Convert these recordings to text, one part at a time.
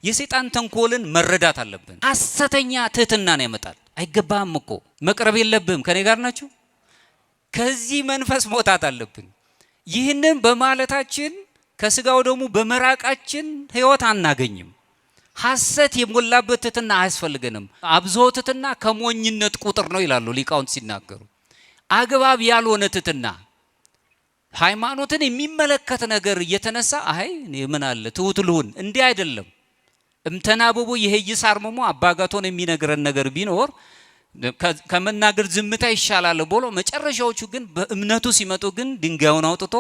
የሰይጣን ተንኮልን መረዳት አለብን። ሐሰተኛ ትህትናን ያመጣል። አይገባም እኮ መቅረብ የለብም። ከኔ ጋር ናችሁ? ከዚህ መንፈስ መውጣት አለብን። ይህንን በማለታችን ከስጋው ደግሞ በመራቃችን ህይወት አናገኝም። ሐሰት የሞላበት ትህትና አያስፈልገንም። አብዝቶ ትህትና ከሞኝነት ቁጥር ነው ይላሉ ሊቃውንት ሲናገሩ። አግባብ ያልሆነ ትህትና ሃይማኖትን የሚመለከት ነገር እየተነሳ አይ ምን አለ ትሁት ልሁን እንዲህ አይደለም። እምተናበቡ ይሄይሳርመሙ አባጋቶን የሚነግረን ነገር ቢኖር ከመናገር ዝምታ ይሻላል ብሎ መጨረሻዎቹ ግን በእምነቱ ሲመጡ ግን ድንጋዩን አውጥቶ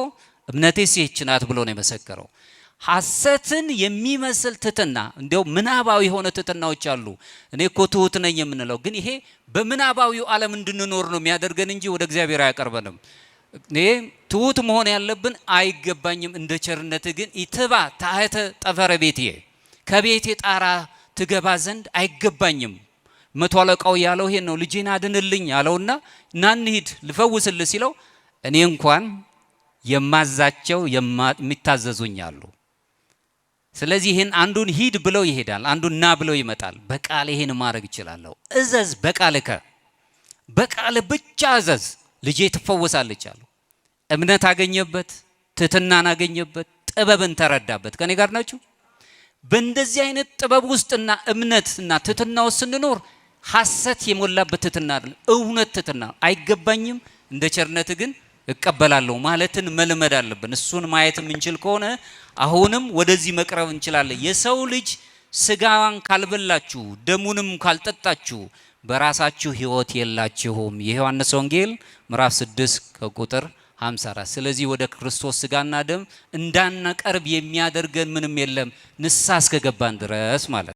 እምነቴስ ይህች ናት ብሎ ነው የመሰከረው። ሐሰትን የሚመስል ትህትና እንዲያው ምናባዊ የሆነ ትህትናዎች አሉ። እኔ እኮ ትሁት ነኝ የምንለው ግን ይሄ በምናባዊው ዓለም እንድንኖር ነው የሚያደርገን እንጂ ወደ እግዚአብሔር አያቀርበንም። እኔ ትሁት መሆን ያለብን አይገባኝም፣ እንደ ቸርነት ግን ኢትባ ታህተ ጠፈረ ቤቴ ከቤቴ ጣራ ትገባ ዘንድ አይገባኝም። መቶ አለቃው ያለው ይሄን ነው። ልጄን አድንልኝ ያለውና ና እንሂድ ልፈውስልህ ሲለው እኔ እንኳን የማዛቸው የሚታዘዙኝ አሉ። ስለዚህ ይሄን አንዱን ሂድ ብለው ይሄዳል፣ አንዱን ና ብለው ይመጣል። በቃል ይሄን ማድረግ እችላለሁ። እዘዝ በቃልከ፣ በቃል ብቻ እዘዝ፣ ልጄ ትፈወሳለች አሉ። እምነት አገኘበት፣ ትህትናን አገኘበት፣ ጥበብን ተረዳበት። ከኔ ጋር ናችሁ? በእንደዚህ አይነት ጥበብ ውስጥና እምነትና ትህትና ውስጥ ስንኖር ሐሰት የሞላበት ትህትና አይደለም፣ እውነት ትህትና። አይገባኝም እንደ ቸርነት ግን እቀበላለሁ ማለትን መልመድ አለብን። እሱን ማየት የምንችል ከሆነ አሁንም ወደዚህ መቅረብ እንችላለን። የሰው ልጅ ስጋዋን ካልበላችሁ ደሙንም ካልጠጣችሁ በራሳችሁ ህይወት የላችሁም። የዮሐንስ ወንጌል ምዕራፍ 6 ከቁጥር 54። ስለዚህ ወደ ክርስቶስ ስጋና ደም እንዳንቀርብ የሚያደርገን ምንም የለም ንስሐ እስከገባን ድረስ ማለት